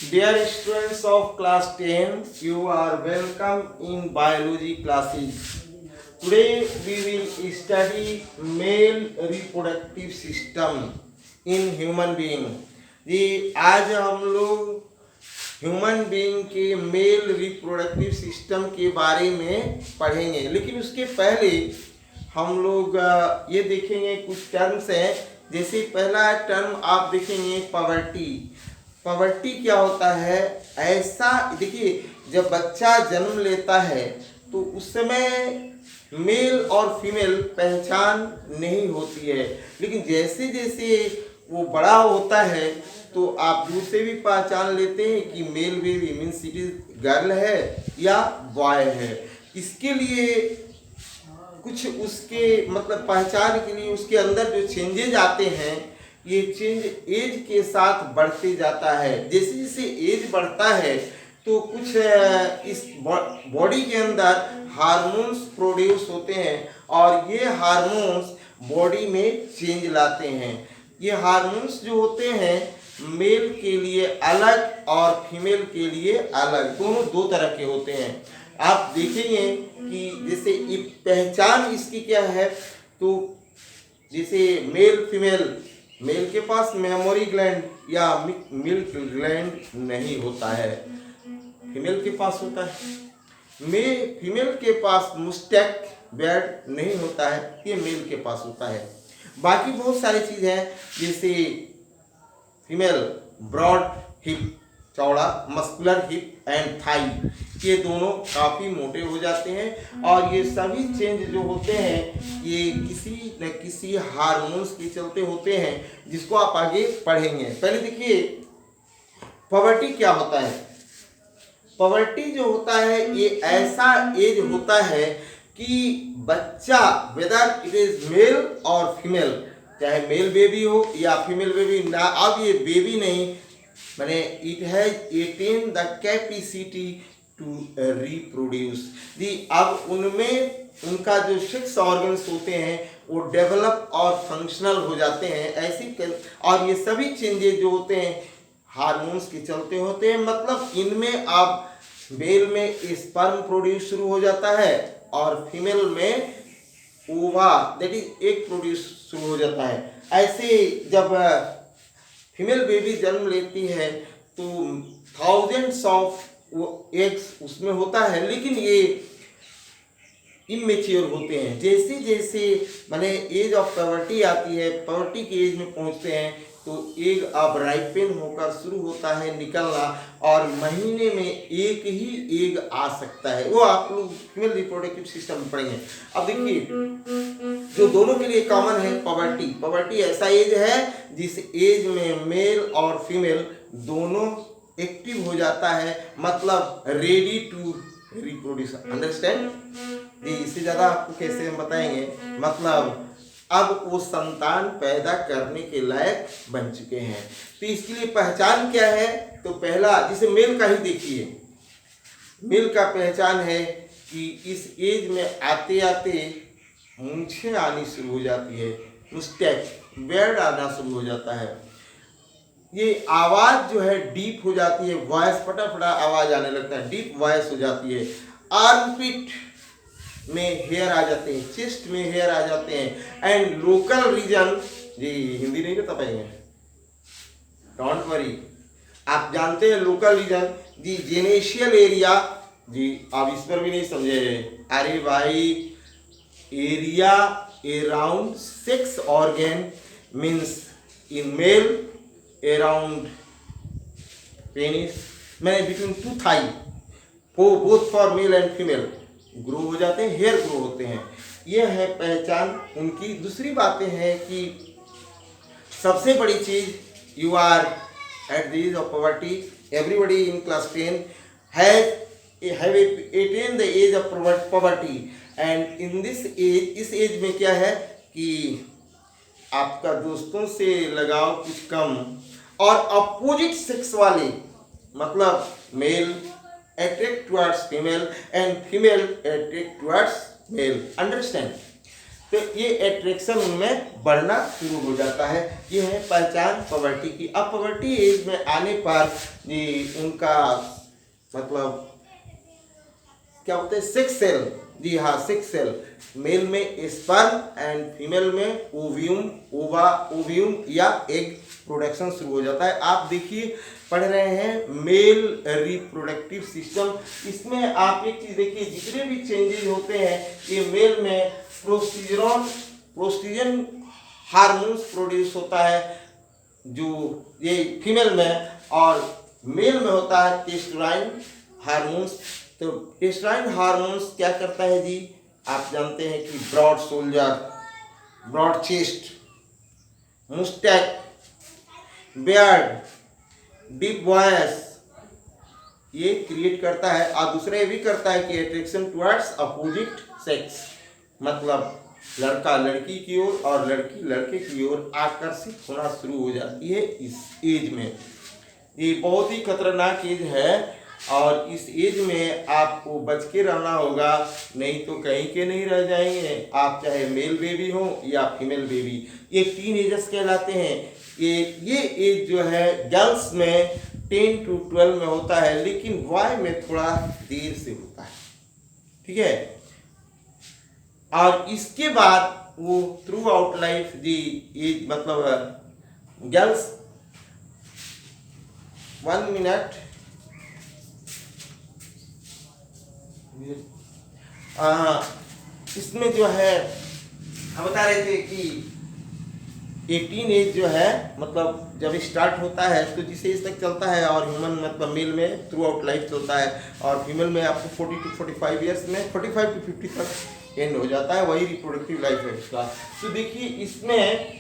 Dear students of class 10, you are welcome in biology classes. Today we will study male reproductive system in human being. जी आज हम लोग human being के mail reproductive system के बारे में पढ़ेंगे, लेकिन उसके पहले हम लोग ये देखेंगे कुछ टर्म्स हैं। जैसे पहला टर्म आप देखेंगे पॉवर्टी। पॉवर्टी क्या होता है? ऐसा देखिए, जब बच्चा जन्म लेता है तो उस समय मेल और फीमेल पहचान नहीं होती है, लेकिन जैसे जैसे वो बड़ा होता है तो आप दूर से भी पहचान लेते हैं कि male baby means it is girl है या बॉय है। इसके लिए कुछ उसके मतलब पहचान के लिए उसके अंदर जो चेंजेज आते हैं, ये चेंज एज के साथ बढ़ते जाता है। जैसे जैसे एज बढ़ता है तो कुछ इस बॉडी के अंदर हार्मोन्स प्रोड्यूस होते हैं और ये हार्मोन्स बॉडी में चेंज लाते हैं। ये हार्मोन्स जो होते हैं मेल के लिए अलग और फीमेल के लिए अलग, दोनों दो तरह के होते हैं। आप देखेंगे कि जैसे ये पहचान इसकी क्या है, तो जैसे मेल फीमेल, मेल के पास मेमोरी ग्लैंड या मिल्क ग्लैंड नहीं होता है, फीमेल के पास होता है। फीमेल के पास मुस्टैक बेड नहीं होता है, ये मेल के पास होता है। बाकी बहुत सारी चीज़ हैं, जैसे फीमेल ब्रॉड हिप, चौड़ा मस्कुलर हिप एंड थाई, ये दोनों काफ़ी मोटे हो जाते हैं। और ये सभी चेंज जो होते हैं ये किसी न किसी हार्मोन्स के चलते होते हैं, जिसको आप आगे पढ़ेंगे। पहले देखिए पॉवर्टी क्या होता है। पॉवर्टी जो होता है ये ऐसा एज होता है कि बच्चा वेदर इट इज मेल और फीमेल, चाहे मेल बेबी हो या फीमेल बेबी ना, अब ये बेबी नहीं माने it has attain the capacity to reproduce दी। अब उनमें उनका जो सेक्स ऑर्गन्स होते हैं वो डेवलप और फंक्शनल हो जाते हैं ऐसी। और ये सभी चेंजेस जो होते हैं हार्मोन्स के चलते होते हैं। मतलब इनमें अब मेल में स्पर्म प्रोड्यूस शुरू हो जाता है और फीमेल में ओवा दैट इज एग प्रोड्यूस शुरू हो जाता है। ऐसे जब फीमेल बेबी जन्म लेती है तो थाउजेंड्स ऑफ एग्स उसमें होता है, लेकिन ये इमेच्योर होते हैं। जैसे जैसे माने एज ऑफ पॉवर्टी आती है, पॉवर्टी की एज में पहुंचते हैं तो एग अब राइपेन होकर शुरू होता है निकलना, और महीने में एक ही एग आ सकता है। वो आप लोग फीमेल रिप्रोडक्टिव सिस्टम में पढ़ेंगे। अब देखिए जो दोनों के लिए कॉमन है पॉवर्टी। पॉवर्टी ऐसा एज है जिस एज में मेल और फीमेल दोनों एक्टिव हो जाता है, मतलब रेडी टू रिप्रोड्यूस। अंडरस्टैंड जी? इससे ज़्यादा आपको कैसे हम बताएंगे, मतलब अब वो संतान पैदा करने के लायक बन चुके हैं। तो इसके लिए पहचान क्या है? तो पहला जिसे मेल का ही देखिए, मेल का पहचान है कि इस एज में आते आते मूंछें आनी शुरू हो जाती है, मुस्टैच बेर्ड आना शुरू हो जाता है। ये आवाज़ जो है डीप हो जाती है, वॉइस फटाफटा आवाज़ आने लगता है, डीप वॉइस हो जाती है। आर्मपिट में हेयर आ जाते हैं, चेस्ट में हेयर आ जाते हैं। एंड लोकल रीजन, जी हिंदी नहीं बता पाएंगे, डोंट वरी, आप जानते हैं लोकल रीजन जी, जेनेशियल एरिया जी, आप इस पर भी नहीं समझे। अरे भाई, area around sex organ means in male around penis मैंने between two thigh, both for male and female grow हो जाते हैं, हेयर ग्रो होते हैं। यह है पहचान उनकी। दूसरी बातें हैं कि सबसे बड़ी चीज़, you are at the age of poverty, everybody in class 10 have attain the age of poverty. And in this age, इस एज में क्या है कि आपका दोस्तों से लगाव कुछ कम, और अपोजिट सेक्स वाले मतलब mail attract towards female and female attract towards male. Understand? तो ये अट्रैक्शन उनमें बढ़ना शुरू हो जाता है। ये है पहचान पबर्टी की। अब पबर्टी एज में आने पर ये उनका मतलब क्या होते हैं, सिक्स सेल। जी हाँ, सिक्स सेल। मेल में स्पर्म एंड फीमेल में ओव्यूम, ओव्यूम या एग प्रोडक्शन शुरू हो जाता है। आप देखिए पढ़ रहे हैं मेल रिप्रोडक्टिव सिस्टम। इसमें आप एक चीज देखिए, जितने भी चेंजेस होते हैं ये मेल में प्रोस्टिजन हार्मोन्स प्रोड्यूस होता है जो ये फीमेल में, और मेल में होता है टेस्टोस्टेरोन हार्मोन्स। तो टेस्टोस्टेरोन हार्मोन्स क्या करता है जी, आप जानते हैं कि broad shoulder, broad chest, moustache, beard, deep voice ये क्रिएट करता है। और दूसरा ये भी करता है कि अट्रैक्शन टुवर्ड्स अपोजिट सेक्स, मतलब लड़का लड़की की ओर और लड़की लड़के की ओर आकर्षित होना शुरू हो जाती है इस एज में। ये बहुत ही खतरनाक एज है और इस एज में आपको बच के रहना होगा, नहीं तो कहीं के नहीं रह जाएंगे आप, चाहे मेल बेबी हो या फीमेल बेबी। ये टीन एजर्स कहलाते हैं। ये एज जो है गर्ल्स में 10 to 12 में होता है, लेकिन बॉय में थोड़ा देर से होता है। ठीक है, और इसके बाद वो थ्रू आउट लाइफ जी एज मतलब गर्ल्स 1 मिनट इसमें जो है हम बता रहे थे कि 18 एज जो है मतलब जब स्टार्ट होता है तो जिस एज तक चलता है, और ह्यूमन मतलब मेल में थ्रू आउट लाइफ चलता है, और फीमेल में आपको 40 to 45 ईयर्स में 45 to 50 तक एंड हो जाता है, वही रिप्रोडक्टिव लाइफ है इसका। तो देखिए इसमें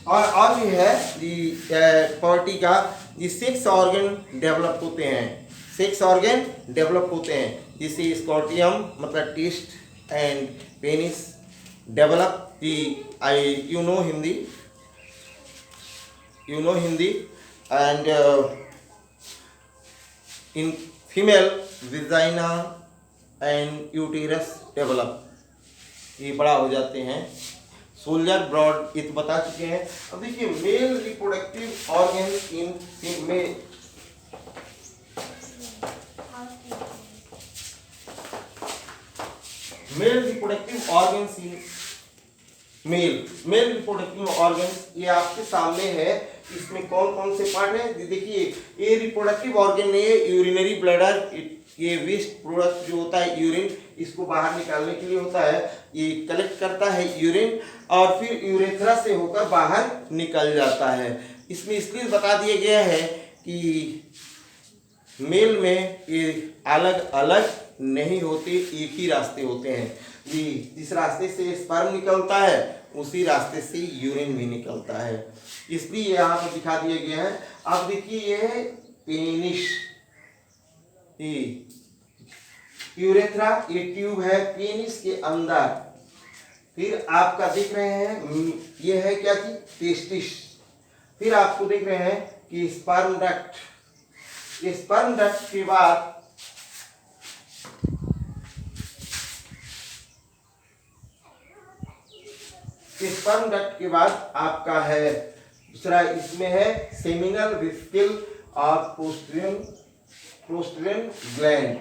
और भी है पॉवर्टी का, ये सेक्स ऑर्गन डेवलप होते हैं, सेक्स ऑर्गन डेवलप होते हैं, जिससे स्कॉर्टियम मतलब test and penis develop. You know Hindi and in female vagina and uterus develop, ये बड़ा हो जाते हैं। सोल्जर ब्रॉड ये तो बता चुके हैं। अब देखिए male reproductive organs in male, male reproductive organs in male reproductive organs ये आपके सामने है। इसमें कौन कौन से पार्ट है देखिए, ये रिप्रोडक्टिव ऑर्गन नहीं है, यूरिनरी ब्लैडर, ये वेस्ट प्रोडक्ट जो होता है यूरिन, इसको बाहर निकालने के लिए होता है, ये कलेक्ट करता है यूरिन और फिर यूरेथ्रा से होकर बाहर निकल जाता है। इसमें इसलिए बता दिया गया है कि मेल में ये अलग अलग नहीं होते, एक ही रास्ते होते हैं जी। जिस रास्ते से स्पर्म निकलता है उसी रास्ते से यूरिन भी निकलता है, इसलिए यहाँ पर दिखा दिया गया है। अब देखिए ये है पेनिस, यूरेथ्रा ये ट्यूब है पेनिस के अंदर। फिर आपका देख रहे हैं ये है क्या कि टेस्टिस। फिर आपको देख रहे हैं कि स्पर्म डक्ट, स्पर्म डक्ट के बाद स्पर्म डक्ट के बाद आपका है दूसरा, इसमें है सेमिनल वेसिकल और पोस्टरियन ग्लैंड।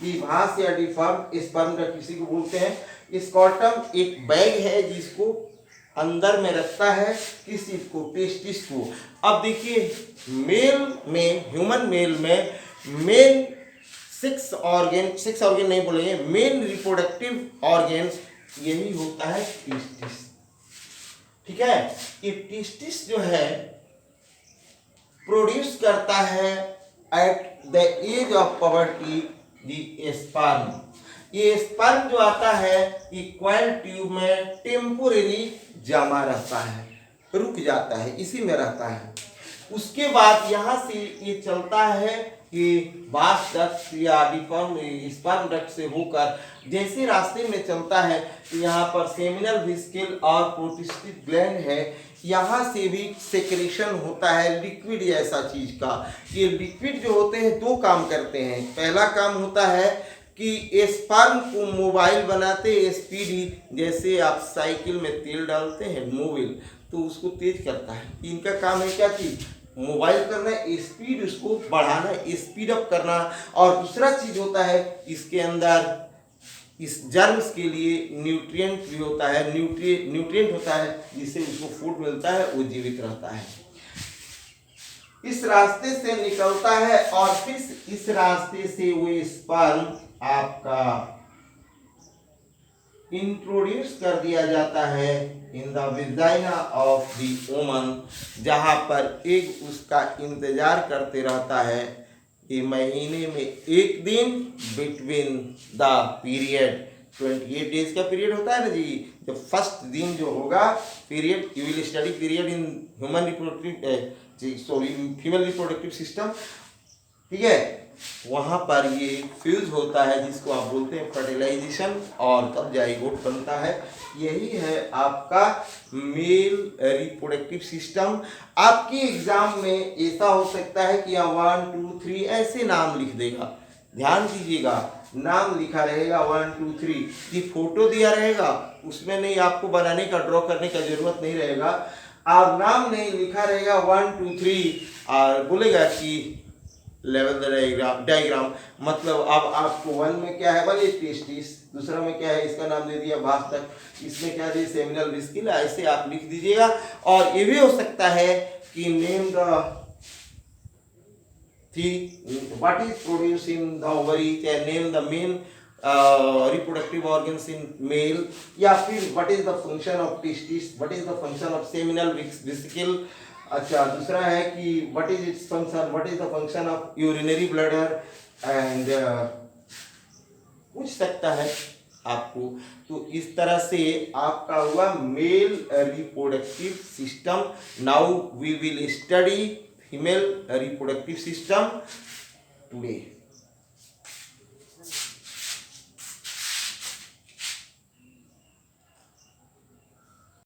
ये वहां से डिफॉर्म स्पर्म डक्ट किसी को बोलते हैं। स्कॉर्टम एक बैग है जिसको अंदर में रखता है किस चीज को, टेस्टिस को। अब देखिए मेल में, ह्यूमन मेल में मेन सिक्स ऑर्गन नहीं बोलेंगे, मेन रिप्रोडक्टिव ऑर्गन यही होता है टेस्टिस। ठीक है, ये टेस्टिस जो है प्रोड्यूस करता है at the age of puberty the sperm. ये स्पर्म जो आता है इक्वल ट्यूब में टेम्पोरेरी जमा रहता है, रुक जाता है, इसी में रहता है। उसके बाद यहाँ से ये चलता है कि वास डक्ट या डिफॉर्म स्पर्म डक्ट से होकर जैसे रास्ते में चलता है, यहाँ पर सेमिनल वेसिकल और प्रोस्टेटिक ग्लैंड है, यहाँ से भी सेक्रेशन होता है लिक्विड ऐसा चीज का। ये लिक्विड जो होते हैं दो काम करते हैं। पहला काम होता है कि स्पर्म को मोबाइल बनाते स्पीडी, जैसे आप साइकिल में तेल डालते हैं मोबिल तो उसको तेज करता है। इनका काम है क्या चीज, मोबाइल करना, स्पीड उसको बढ़ाना, स्पीड अप करना। और दूसरा चीज होता है इसके अंदर इस जर्म्स के लिए न्यूट्रिएंट भी होता है, न्यूट्रिएंट होता है जिससे उसको फूड मिलता है, वो जीवित रहता है। इस रास्ते से निकलता है और फिर इस रास्ते से वो स्पर्म आपका इंट्रोड्यूस कर दिया जाता है in the vagina of the woman, जहां पर एग उसका इंतजार करते रहता है कि महीने में एक दिन बिटवीन द पीरियड 28 डेज का पीरियड होता है ना जी, जो फर्स्ट दिन जो होगा period, you will study period in human reproductive female reproductive system, ठीक है। वहां पर ये फ्यूज होता है जिसको आप बोलते हैं फर्टिलाइजेशन, और तब जाइगोट बनता है। यही है आपका मेल रिप्रोडक्टिव सिस्टम। आपके एग्जाम में ऐसा हो सकता है कि 1 2 3 ऐसे नाम लिख देगा, ध्यान दीजिएगा, नाम लिखा रहेगा 1 2 3, ये फोटो दिया रहेगा उसमें नहीं, आपको बनाने का ड्रॉ करने का जरूरत नहीं रहेगा। और नाम नहीं लिखा रहेगा 1 2 3 और बोलेगा कि लेवल द डायग्राम, मतलब अब आपको 1 में क्या है, बोले टेस्टिस, दूसरा में क्या है, इसका नाम दे दिया भास्तर, इसमें क्या दे सेमिनल विस्किल, ऐसे आप लिख दीजिएगा। और ये भी हो सकता है कि name the what is produce in the ovary, name the main reproductive organs in male, या फिर what is the function of testis, what is the function of seminal vesicle. अच्छा, दूसरा है कि what is its function, what is the function of urinary bladder and पूछ सकता है आपको। तो इस तरह से आपका हुआ male reproductive system. Now we will study female reproductive system today.